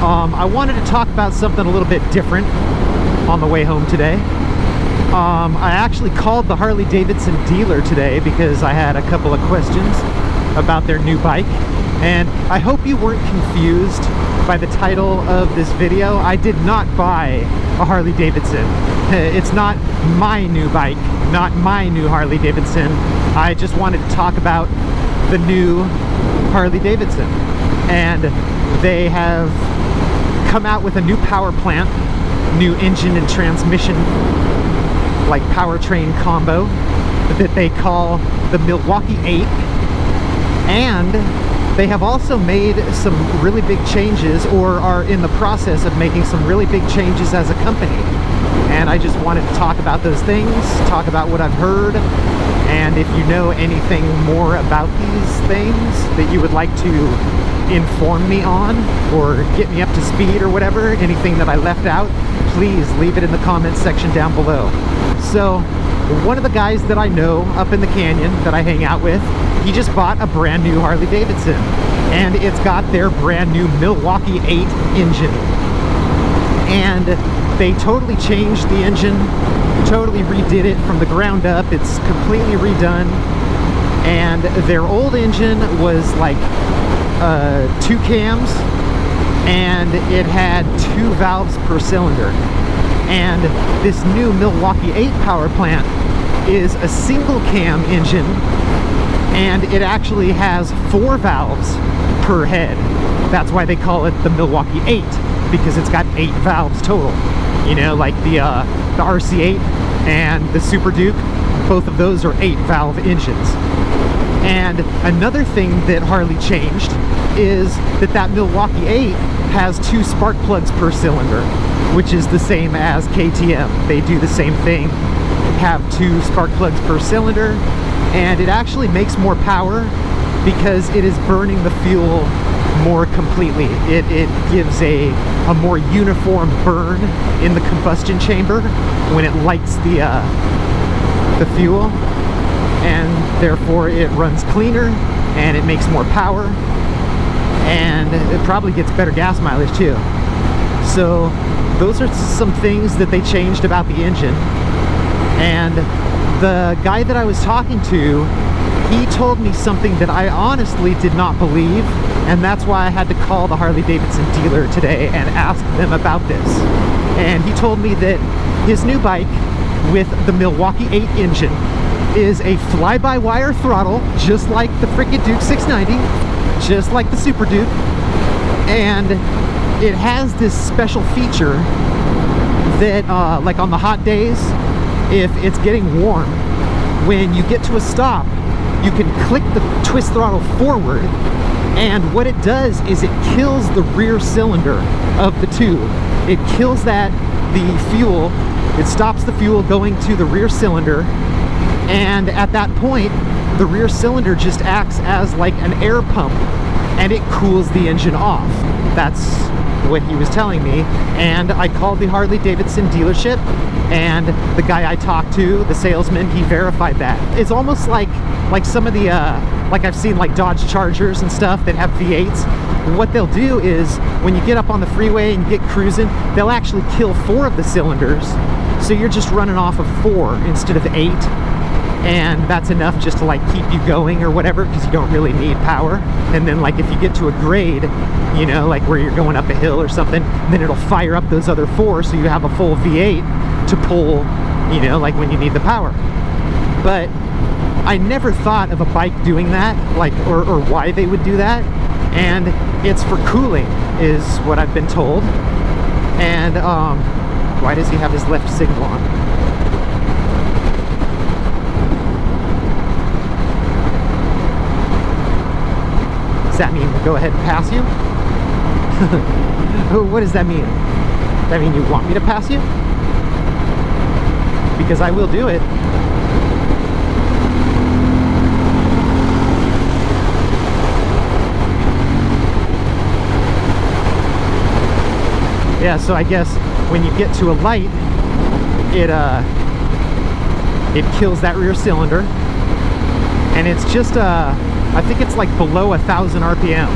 I wanted to talk about something a little bit different on the way home today. I actually called the Harley Davidson dealer today because I had a couple of questions about their new bike. And I hope you weren't confused by the title of this video. I did not buy a Harley Davidson. It's not my new bike, not my new Harley Davidson. I just wanted to talk about the new Harley Davidson. And they have come out with a new power plant, new engine and transmission, like powertrain combo that they call the Milwaukee 8. And they have also made some really big changes, or are in the process of making some really big changes as a company. And I just wanted to talk about those things, talk about what I've heard, and if you know anything more about these things that you would like to inform me on, or get me up to speed or whatever, anything that I left out, please leave it in the comments section down below. So, one of the guys that I know up in the canyon that I hang out with, he just bought a brand new Harley Davidson, and it's got their brand new Milwaukee 8 engine. And they totally changed the engine, totally redid it from the ground up. It's completely redone. And their old engine was like 2 cams, and it had 2 valves per cylinder. And this new Milwaukee 8 power plant is a single cam engine, and it actually has 4 valves per head. That's why they call it the Milwaukee 8, because it's got 8 valves total. You know, like the RC8 and the Super Duke, both of those are 8 valve engines. And another thing that Harley changed is that Milwaukee 8 has 2 spark plugs per cylinder, which is the same as KTM. They do the same thing, have 2 spark plugs per cylinder, and it actually makes more power because it is burning the fuel more completely. It gives a more uniform burn in the combustion chamber when it lights the fuel, and therefore it runs cleaner and it makes more power, and it probably gets better gas mileage too. So those are some things that they changed about the engine. And the guy that I was talking to, he told me something that I honestly did not believe, and that's why I had to call the Harley Davidson dealer today and ask them about this. And he told me that his new bike with the Milwaukee 8 engine is a fly-by-wire throttle, just like the frickin' Duke 690, just like the Super Duke, and it has this special feature that, like on the hot days, if it's getting warm, when you get to a stop, you can click the twist throttle forward, and what it does is it kills the rear cylinder of the tube. It kills the fuel, it stops the fuel going to the rear cylinder, and at that point, the rear cylinder just acts as like an air pump, and it cools the engine off. That's what he was telling me. And I called the Harley Davidson dealership, and the guy I talked to, the salesman, he verified that. It's almost like some of the like I've seen like Dodge Chargers and stuff that have V8s. What they'll do is when you get up on the freeway and get cruising, they'll actually kill 4 of the cylinders, so you're just running off of 4 instead of 8. And that's enough just to like keep you going or whatever, because you don't really need power. And then like if you get to a grade, you know, like where you're going up a hill or something, then it'll fire up those other 4, so you have a full V8 to pull, you know, like when you need the power. But I never thought of a bike doing that, like, or why they would do that. And it's for cooling, is what I've been told. And why does he have his left signal on? Does that mean go ahead and pass you? What does that mean? Does that mean you want me to pass you? Because I will do it. Yeah, so I guess when you get to a light, it kills that rear cylinder, and it's just I think it's like below 1,000 RPM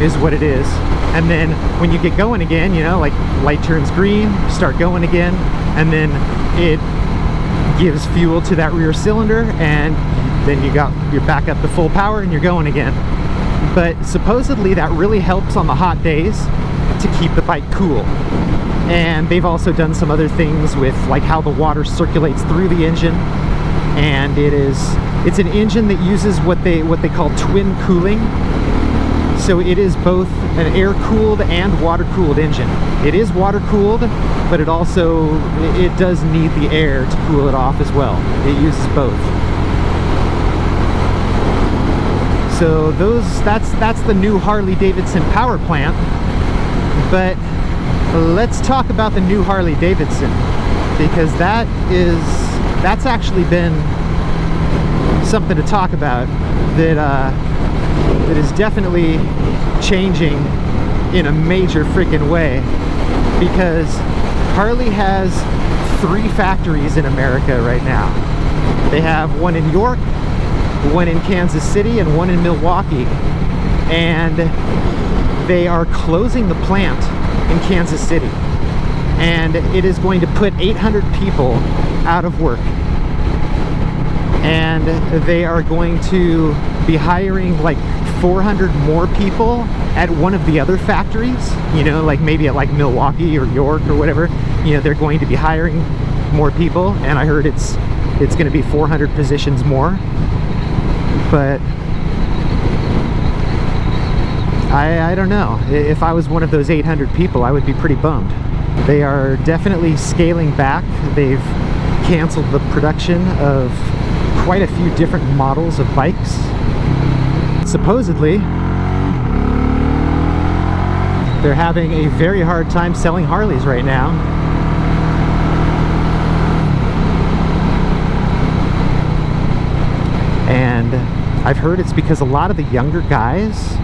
is what it is. And then when you get going again, you know, like light turns green, start going again, and then it gives fuel to that rear cylinder, and then you're back up to full power and you're going again. But supposedly that really helps on the hot days to keep the bike cool. And they've also done some other things with like how the water circulates through the engine, and it's an engine that uses what they call twin cooling. So it is both an air-cooled and water-cooled engine. It is water-cooled, but it does need the air to cool it off as well. It uses both. So that's the new Harley Davidson power plant. But let's talk about the new Harley Davidson, because that's actually been something to talk about that is definitely changing in a major freaking way, because Harley has 3 factories in America right now. They have one in York, one in Kansas City, and one in Milwaukee, and they are closing the plant in Kansas City, and it is going to put 800 people out of work. And they are going to be hiring like 400 more people at one of the other factories, you know, like maybe at like Milwaukee or York or whatever. You know, they're going to be hiring more people, and I heard it's going to be 400 positions more. But I don't know. If I was one of those 800 people, I would be pretty bummed. They are definitely scaling back. They've canceled the production of quite a few different models of bikes. Supposedly, they're having a very hard time selling Harleys right now. And I've heard it's because a lot of the younger guys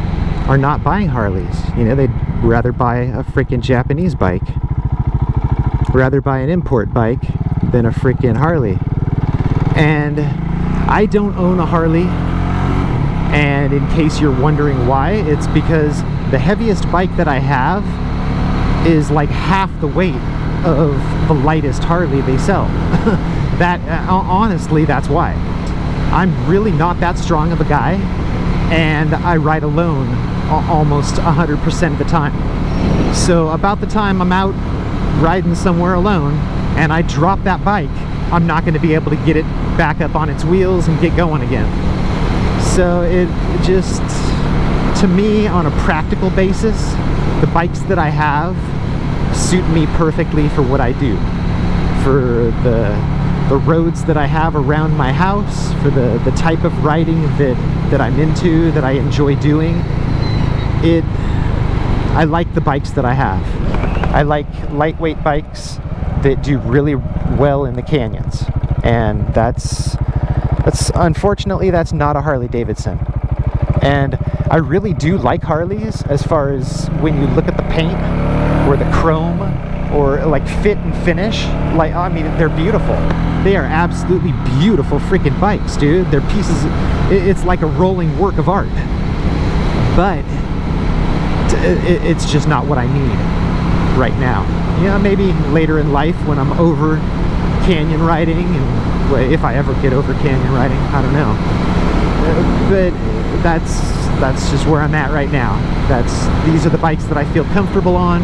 are not buying Harleys. You know, they'd rather buy a freaking Japanese bike, rather buy an import bike than a freaking Harley. And I don't own a Harley, and in case you're wondering why, it's because the heaviest bike that I have is like half the weight of the lightest Harley they sell. Honestly, that's why. I'm really not that strong of a guy, and I ride alone almost 100% of the time. So about the time I'm out riding somewhere alone and I drop that bike, I'm not going to be able to get it back up on its wheels and get going again. So it just, to me, on a practical basis, the bikes that I have suit me perfectly for what I do. For the roads that I have around my house, for the type of riding that I'm into, that I enjoy doing. I like the bikes that I have. I like lightweight bikes that do really well in the canyons, and that's unfortunately that's not a Harley Davidson. And I really do like Harleys as far as when you look at the paint or the chrome or like fit and finish. Like, I mean, they're beautiful. They are absolutely beautiful freaking bikes, dude. They're pieces, it's like a rolling work of art. But it's just not what I need right now. Yeah, maybe later in life when I'm over canyon riding, and if I ever get over canyon riding, I don't know. But that's just where I'm at right now. These are the bikes that I feel comfortable on,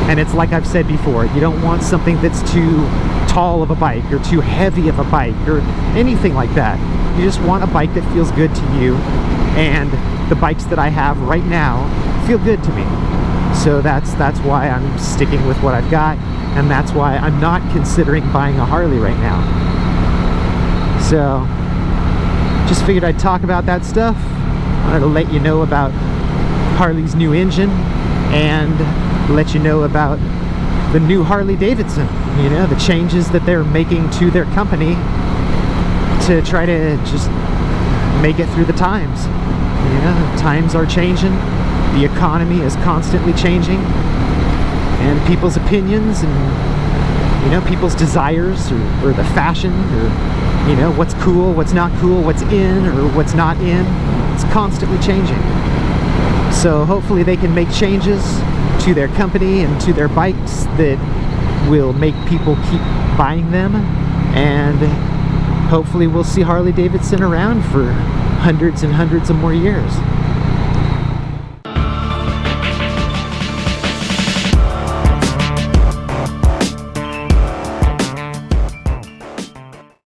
and it's like I've said before, you don't want something that's too tall of a bike or too heavy of a bike or anything like that. You just want a bike that feels good to you, and the bikes that I have right now feel good to me. So that's why I'm sticking with what I've got, and that's why I'm not considering buying a Harley right now. So just figured I'd talk about that stuff. I wanted to let you know about Harley's new engine and let you know about the new Harley Davidson, you know, the changes that they're making to their company to try to just make it through the times. You know, times are changing, the economy is constantly changing, and people's opinions and, you know, people's desires or the fashion, or, you know, what's cool, what's not cool, what's in or what's not in, it's constantly changing. So hopefully they can make changes to their company and to their bikes that will make people keep buying them, and hopefully we'll see Harley Davidson around for hundreds and hundreds of more years.